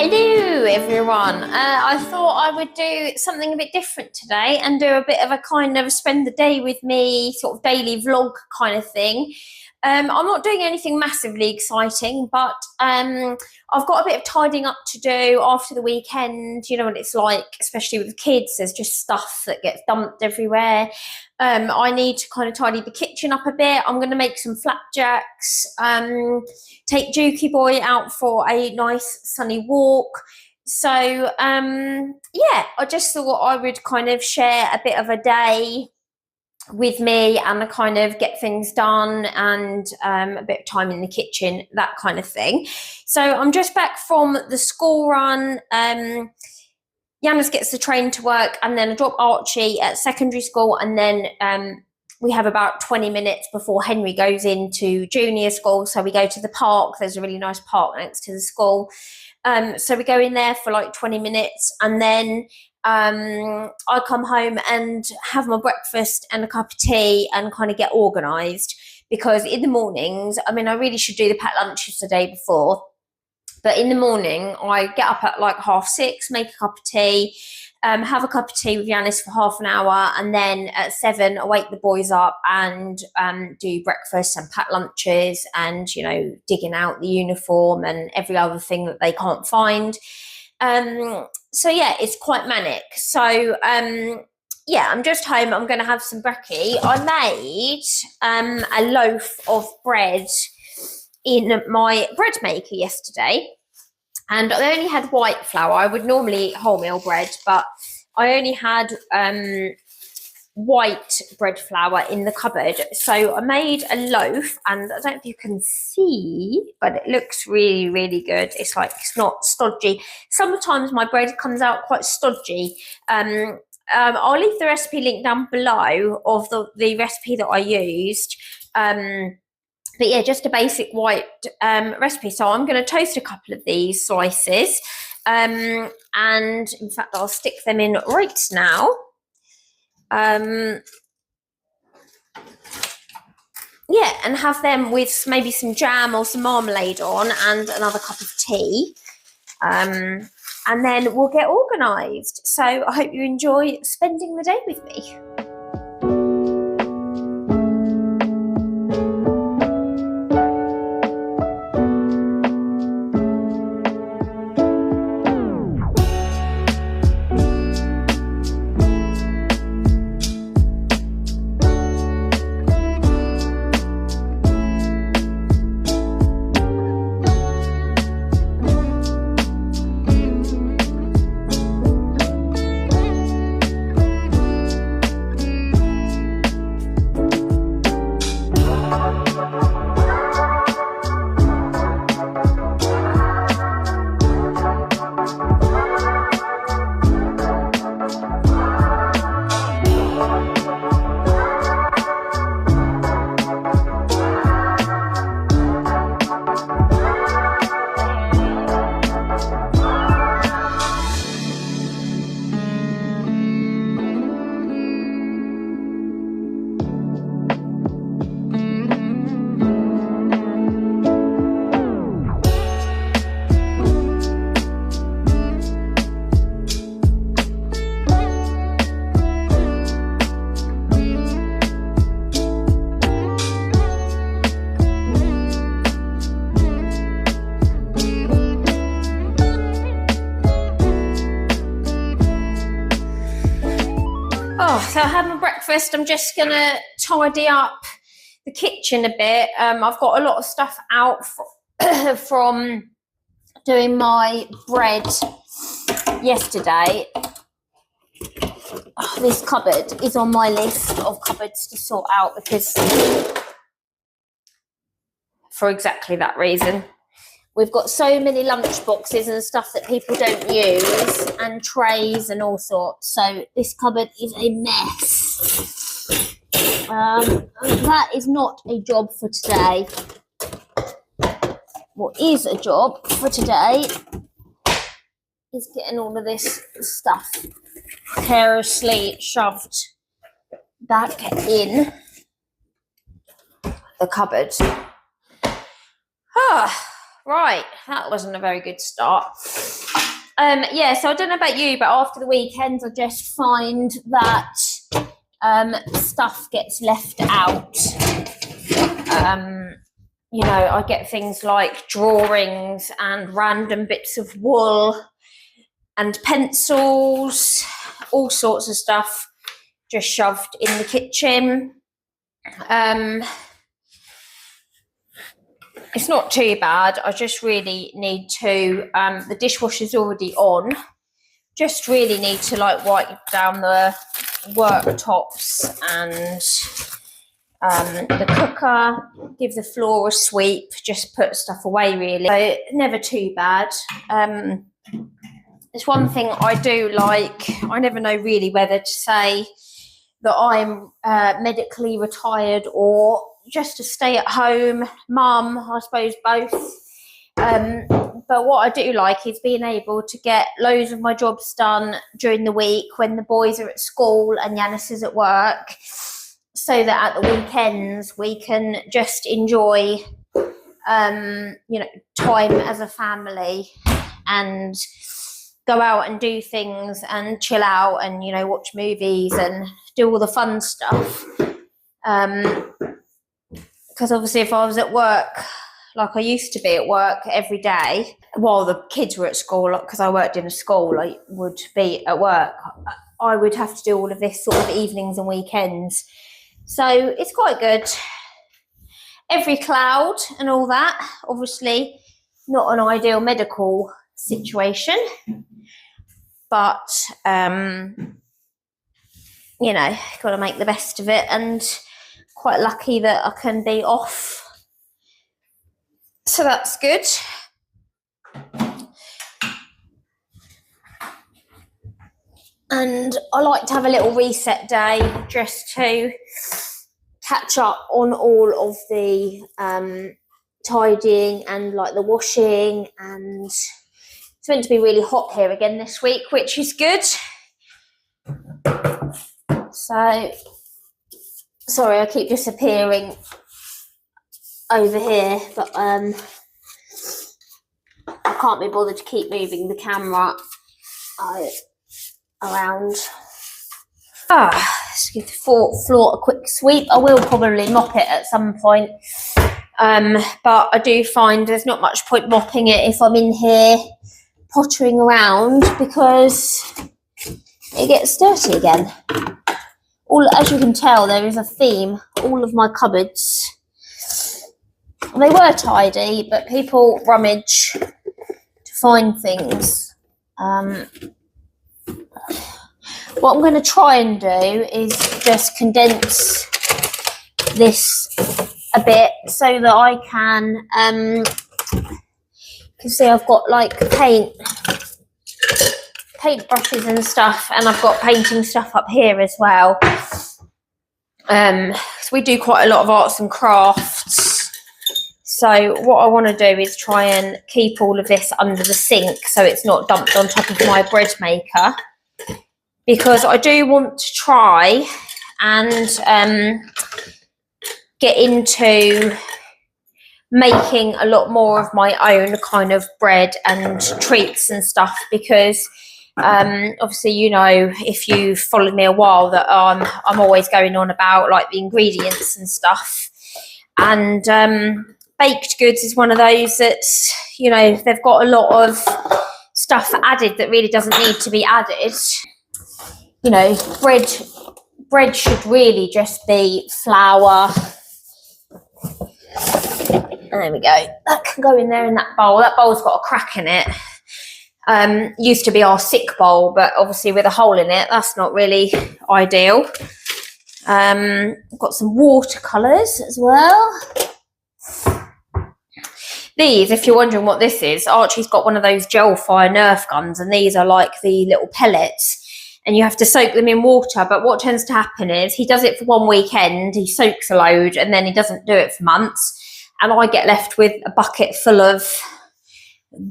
Hello everyone. I thought I would do something a bit different today and do a bit of a kind of spend the day with me sort of daily vlog kind of thing. I'm not doing anything massively exciting, but I've got a bit of tidying up to do after the weekend. You know what it's like, especially with kids. There's just stuff that gets dumped everywhere. I need to kind of tidy the kitchen up a bit. I'm going to make some flapjacks, take Dukey boy out for a nice sunny walk. So, yeah, I just thought I would kind of share a bit of a day with me and kind of get things done and a bit of time in the kitchen, that kind of thing. So I'm just back from the school run. Yanis gets the train to work, and then I drop Archie at secondary school, and then we have about 20 minutes before Henry goes into junior school. So we go to the park. There's a really nice park next to the school. So we go in there for like 20 minutes, and then I come home and have my breakfast and a cup of tea and kind of get organised, because in the mornings, I mean, I really should do the packed lunches the day before, but in the morning I get up at like 6:30, make a cup of tea, have a cup of tea with Yanis for half an hour, and then at 7 I wake the boys up and do breakfast and pack lunches and, you know, digging out the uniform and every other thing that they can't find. So yeah, it's quite manic. So yeah, I'm just home. I'm going to have some brekkie. I made a loaf of bread in my bread maker yesterday, and I only had white flour. I would normally eat wholemeal bread, but I only had white bread flour in the cupboard. So I made a loaf, and I don't know if you can see, but it looks really, really good. It's like, it's not stodgy. Sometimes my bread comes out quite stodgy. I'll leave the recipe link down below of the recipe that I used. But yeah, just a basic white recipe. So I'm going to toast a couple of these slices. And in fact, I'll stick them in right now. Yeah, and have them with maybe some jam or some marmalade on and another cup of tea. And then we'll get organised. So I hope you enjoy spending the day with me. So I had my breakfast. I'm just going to tidy up the kitchen a bit. I've got a lot of stuff out from doing my bread yesterday. Oh, this cupboard is on my list of cupboards to sort out, because for exactly that reason. We've got so many lunch boxes and stuff that people don't use, and trays and all sorts. So this cupboard is a mess. That is not a job for today. What is a job for today is getting all of this stuff carelessly shoved back in the cupboard. Right, that wasn't a very good start. Yeah, so I don't know about you, but after the weekends, I just find that stuff gets left out. You know, I get things like drawings and random bits of wool and pencils, all sorts of stuff just shoved in the kitchen. It's not too bad. I just really need to, the dishwasher's already on. Just really need to like wipe down the worktops and the cooker, give the floor a sweep, just put stuff away really. So never too bad. It's one thing I do like. I never know really whether to say that I'm medically retired or just a stay-at-home mum, I suppose both. But what I do like is being able to get loads of my jobs done during the week when the boys are at school and Yanis is at work, so that at the weekends we can just enjoy, you know, time as a family and go out and do things and chill out and, you know, watch movies and do all the fun stuff. Because obviously if I was at work like I used to be at work every day while the kids were at school, because I worked in a school, I would be at work, I would have to do all of this sort of evenings and weekends. So it's quite good. Every cloud and all that, obviously not an ideal medical situation, but you know, got to make the best of it, and quite lucky that I can be off, so that's good. And I like to have a little reset day just to catch up on all of the tidying and like the washing, and it's meant to be really hot here again this week, which is good. So sorry, I keep disappearing over here, but I can't be bothered to keep moving the camera around. Let's give the floor a quick sweep. I will probably mop it at some point, but I do find there's not much point mopping it if I'm in here pottering around, because it gets dirty again. As you can tell, there is a theme. All of my cupboards, they were tidy, but people rummage to find things. What I'm going to try and do is just condense this a bit so that I can, you can see I've got like paint brushes and stuff, and I've got painting stuff up here as well. So we do quite a lot of arts and crafts. So what I want to do is try and keep all of this under the sink so it's not dumped on top of my bread maker, because I do want to try and get into making a lot more of my own kind of bread and treats and stuff, because obviously, you know, if you've followed me a while, that I'm always going on about like the ingredients and stuff, and baked goods is one of those that's, you know, they've got a lot of stuff added that really doesn't need to be added. You know, bread should really just be flour. There we go. That can go in there in that bowl. That bowl's got a crack in it. Used to be our sick bowl, but obviously with a hole in it, that's not really ideal. I've got some watercolours as well. These, if you're wondering what this is, Archie's got one of those gel fire Nerf guns, and these are like the little pellets, and you have to soak them in water. But what tends to happen is he does it for one weekend, he soaks a load, and then he doesn't do it for months, and I get left with a bucket full of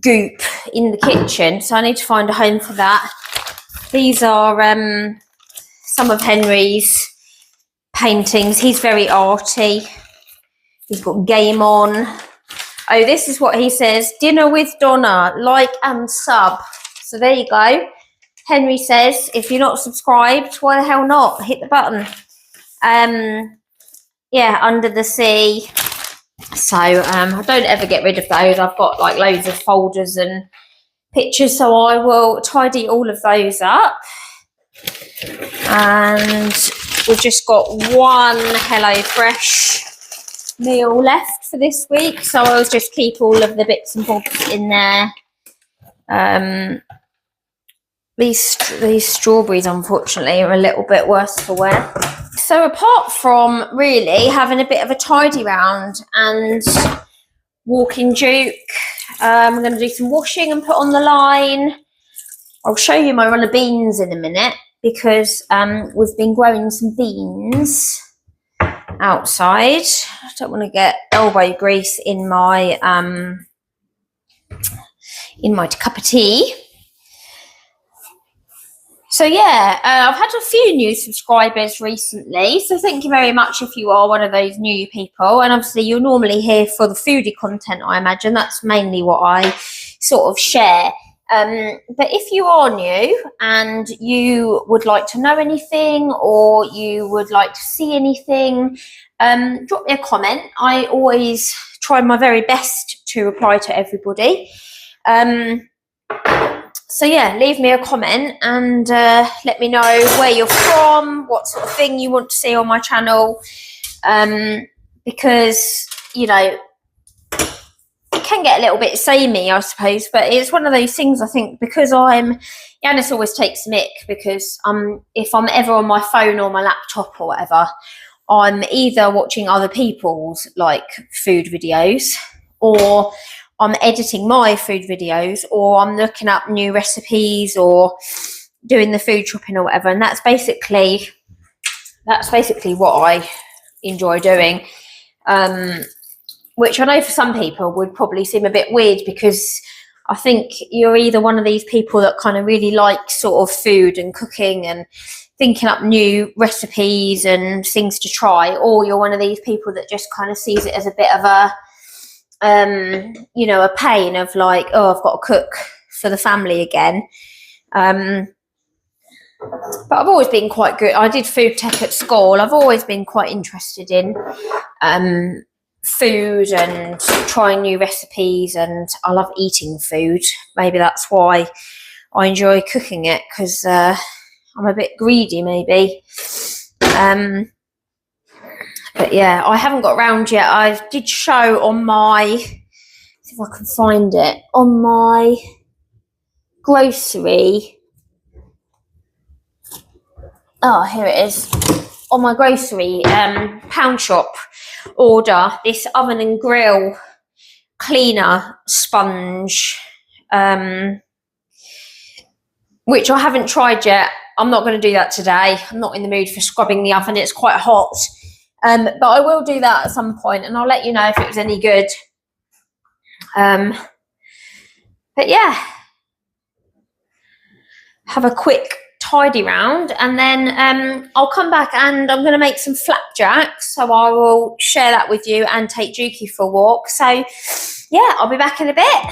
goop in the kitchen, so I need to find a home for that. These are some of Henry's paintings. He's very arty. He's got Game On. Oh, this is what he says: dinner with Donna, like and sub. So there you go. Henry says, if you're not subscribed, why the hell not? Hit the button. Yeah, Under the Sea. So I don't ever get rid of those. I've got like loads of folders and pictures, so I will tidy all of those up. And we've just got one HelloFresh meal left for this week, so I'll just keep all of the bits and bobs in there. These strawberries, unfortunately, are a little bit worse for wear. So apart from really having a bit of a tidy round and walking Duke, I'm going to do some washing and put on the line. I'll show you my run of beans in a minute, because we've been growing some beans outside. I don't want to get elbow grease in my cup of tea. So yeah, I've had a few new subscribers recently, so thank you very much if you are one of those new people. And obviously you're normally here for the foodie content, I imagine. That's mainly what I sort of share. But if you are new and you would like to know anything, or you would like to see anything, drop me a comment. I always try my very best to reply to everybody. So yeah, leave me a comment and let me know where you're from, what sort of thing you want to see on my channel, because, you know, it can get a little bit samey, I suppose, but it's one of those things, I think, because Yanis always takes the mick, because if I'm ever on my phone or my laptop or whatever, I'm either watching other people's like food videos, or I'm editing my food videos, or I'm looking up new recipes, or doing the food shopping or whatever. And that's basically what I enjoy doing. Which I know for some people would probably seem a bit weird, because I think you're either one of these people that kind of really like sort of food and cooking and thinking up new recipes and things to try, or you're one of these people that just kind of sees it as a bit of a you know, a pain of like, oh, I've got to cook for the family again. But I've always been quite good. I did food tech at school. I've always been quite interested in food and trying new recipes, and I love eating food. Maybe that's why I enjoy cooking it, because I'm a bit greedy maybe. But yeah, I haven't got around yet. I did show on my, see if I can find it, on my grocery. Oh, here it is. On my grocery pound shop order, this oven and grill cleaner sponge, which I haven't tried yet. I'm not going to do that today. I'm not in the mood for scrubbing the oven. It's quite hot. But I will do that at some point, and I'll let you know if it was any good. But yeah, have a quick tidy round, and then I'll come back and I'm going to make some flapjacks, so I will share that with you and take Dukey for a walk. So yeah, I'll be back in a bit.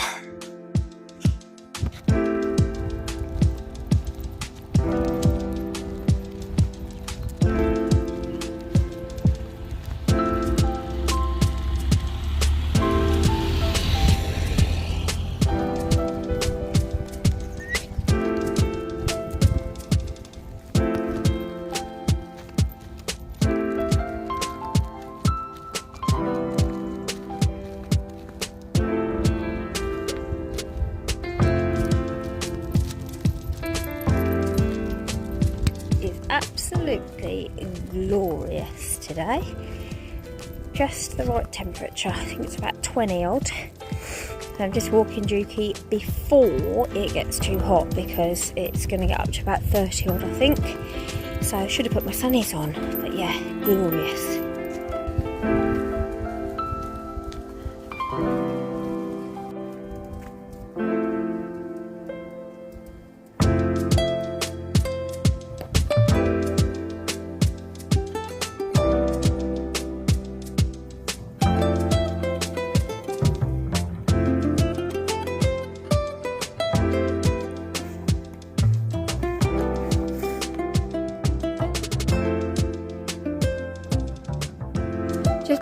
Absolutely glorious today. Just the right temperature. I think it's about 20 odd. I'm just walking Dukey before it gets too hot, because it's going to get up to about 30 odd, I think. So I should have put my sunnies on. But yeah, glorious.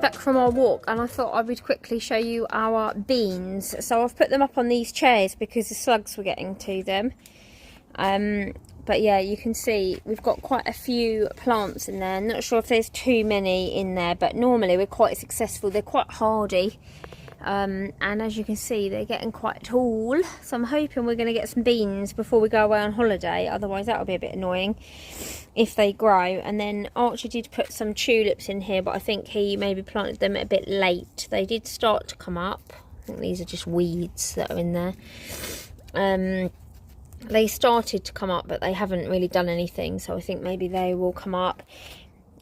back from our walk and I thought I would quickly show you our beans. So I've put them up on these chairs because the slugs were getting to them. But yeah, you can see we've got quite a few plants in there. Not sure if there's too many in there, but normally we're quite successful. They're quite hardy. And as you can see, they're getting quite tall. So I'm hoping we're going to get some beans before we go away on holiday. Otherwise that'll be a bit annoying if they grow. And then Archie did put some tulips in here, but I think he maybe planted them a bit late. They did start to come up. I think these are just weeds that are in there. They started to come up, but they haven't really done anything, so I think maybe they will come up.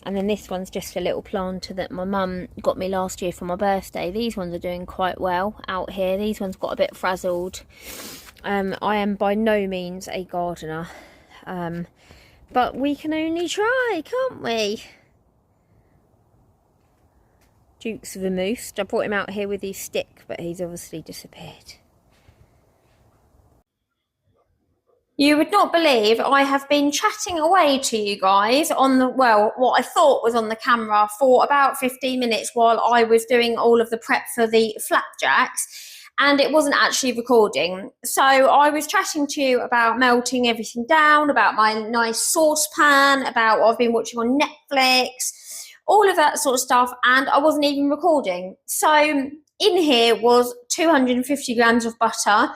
And then this one's just a little planter that my mum got me last year for my birthday. These ones are doing quite well out here. These ones got a bit frazzled. I am by no means a gardener, but we can only try, can't we? Duke's vamoosed. I brought him out here with his stick, but he's obviously disappeared. You would not believe I have been chatting away to you guys on the, well, what I thought was on the camera for about 15 minutes while I was doing all of the prep for the flapjacks, and it wasn't actually recording. So I was chatting to you about melting everything down, about my nice saucepan, about what I've been watching on Netflix, all of that sort of stuff, and I wasn't even recording. So in here was 250 grams of butter,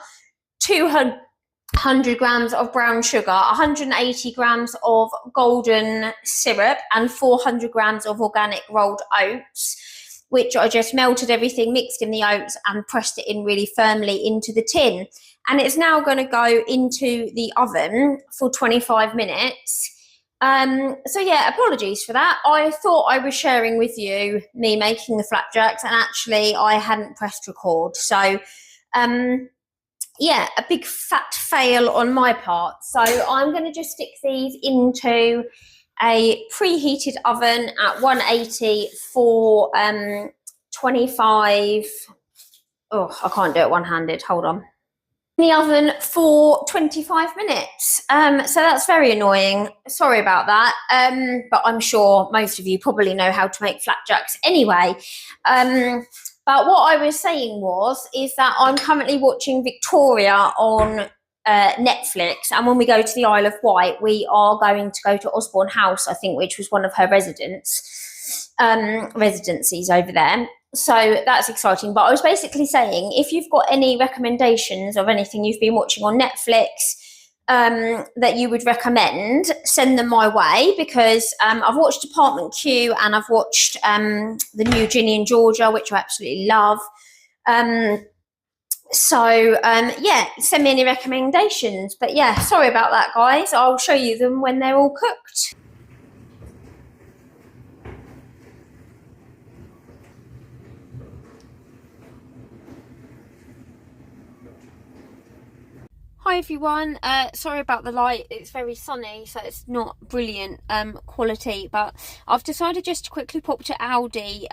200 grams of brown sugar, 180 grams of golden syrup, and 400 grams of organic rolled oats, which I just melted everything, mixed in the oats, and pressed it in really firmly into the tin. And it's now going to go into the oven for 25 minutes. So yeah, apologies for that. I thought I was sharing with you me making the flapjacks, and actually I hadn't pressed record. So yeah, a big fat fail on my part. So I'm going to just stick these into a preheated oven at 180 for 25. Oh, I can't do it one-handed. Hold on. In the oven for 25 minutes. So that's very annoying. Sorry about that. But I'm sure most of you probably know how to make flapjacks anyway. But what I was saying is that I'm currently watching Victoria on Netflix, and when we go to the Isle of Wight, we are going to go to Osborne House, I think, which was one of her residencies over there. So that's exciting. But I was basically saying, if you've got any recommendations of anything you've been watching on Netflix that you would recommend, send them my way, because I've watched Apartment Q and I've watched the new Ginny and Georgia, which I absolutely love. Yeah, send me any recommendations. But yeah, sorry about that, guys. I'll show you them when they're all cooked. Hi everyone, sorry about the light, it's very sunny, so it's not brilliant quality, but I've decided just to quickly pop to Aldi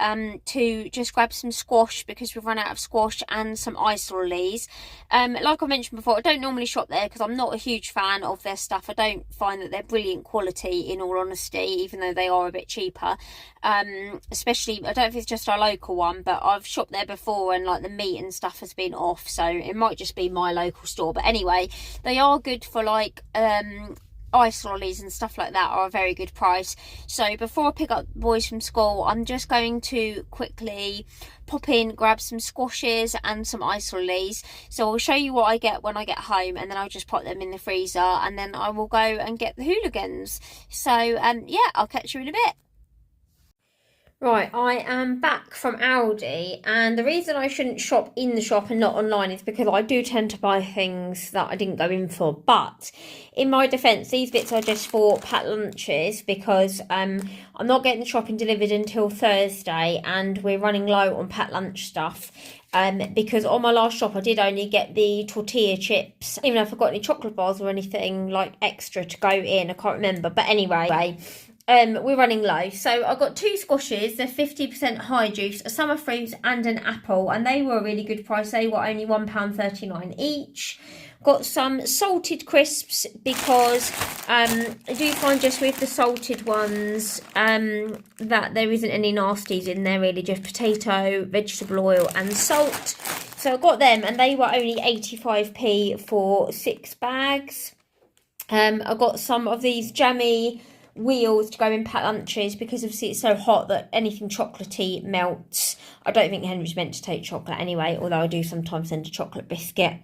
to just grab some squash, because we've run out of squash, and some ice lollies. Like I mentioned before, I don't normally shop there because I'm not a huge fan of their stuff. I don't find that they're brilliant quality, in all honesty, even though they are a bit cheaper. Especially, I don't know if it's just our local one, but I've shopped there before and like the meat and stuff has been off, so it might just be my local store. But anyway, they are good for like ice lollies and stuff like that, are a very good price. So before I pick up the boys from school, I'm just going to quickly pop in, grab some squashes and some ice lollies. So I'll show you what I get when I get home, and then I'll just pop them in the freezer, and then I will go and get the hooligans. So yeah, I'll catch you in a bit. Right, I am back from Aldi, and the reason I shouldn't shop in the shop and not online is because I do tend to buy things that I didn't go in for. But in my defence, these bits are just for packed lunches, because I'm not getting the shopping delivered until Thursday, and we're running low on packed lunch stuff. Because on my last shop I did only get the tortilla chips. Even if I got any chocolate bars or anything like extra to go in, I can't remember. But anyway, we're running low. So I got 2 squashes, they're 50% high juice, a summer fruit and an apple, and they were a really good price. They were only £1.39 each. Got some salted crisps because I do find just with the salted ones that there isn't any nasties in there, really, just potato, vegetable oil and salt. So I got them and they were only 85p for 6 bags. I got some of these jammy wheels to go in packed lunches because obviously it's so hot that anything chocolatey melts. I don't think Henry's meant to take chocolate anyway, although I do sometimes send a chocolate biscuit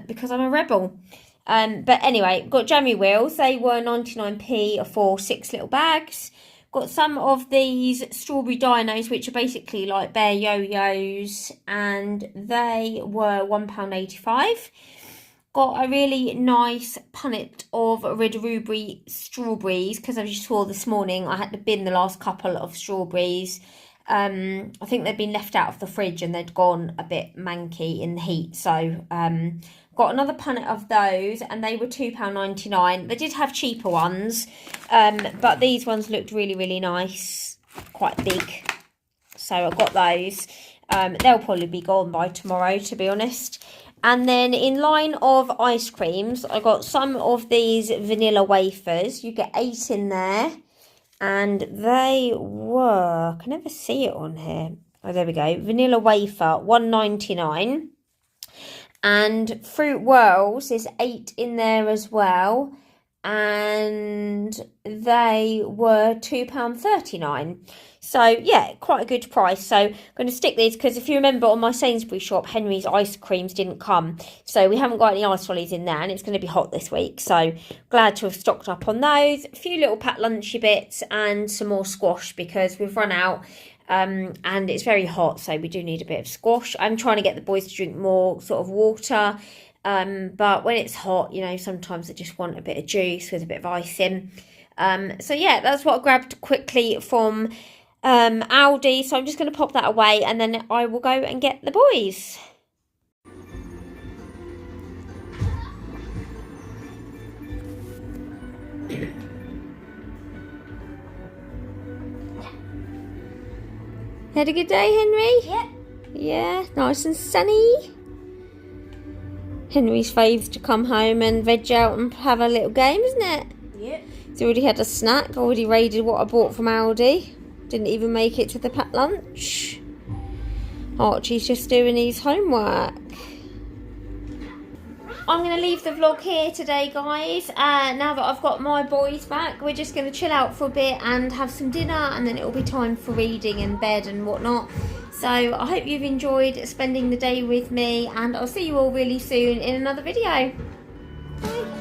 because I'm a rebel. But anyway, got jammy wheels. They were 99p for 6 little bags. Got some of these strawberry dinos, which are basically like bear yo-yos, and they were £1.85. Got a really nice punnet of red ruby strawberries because as you saw this morning, I had to bin the last couple of strawberries. I think they'd been left out of the fridge and they'd gone a bit manky in the heat. So got another punnet of those and they were £2.99. They did have cheaper ones, but these ones looked really, really nice, quite big. So I got those. They'll probably be gone by tomorrow, to be honest. And then in line of ice creams, I got some of these vanilla wafers. You get 8 in there. And they were, I can never see it on here. Oh, there we go. Vanilla wafer, £1.99. And Fruit Whirls is 8 in there as well. And they were £2.39. So, yeah, quite a good price. So, I'm going to stick these because if you remember on my Sainsbury's shop, Henry's ice creams didn't come. So, we haven't got any ice lollies in there and it's going to be hot this week. So, glad to have stocked up on those. A few little packed lunchy bits and some more squash because we've run out and it's very hot. So, we do need a bit of squash. I'm trying to get the boys to drink more sort of water. But when it's hot, you know, sometimes they just want a bit of juice with a bit of ice in. So, yeah, that's what I grabbed quickly from Aldi. So I'm just going to pop that away and then I will go and get the boys. Had a good day, Henry? Yep. Yeah, nice and sunny. Henry's faves to come home and veg out and have a little game, isn't it? Yep. He's already had a snack, already raided what I bought from Aldi. Didn't even make it to the packed lunch. Archie's just doing his homework. I'm going to leave the vlog here today, guys. Now that I've got my boys back, we're just going to chill out for a bit and have some dinner, and then it'll be time for reading and bed and whatnot. So I hope you've enjoyed spending the day with me, and I'll see you all really soon in another video. Bye.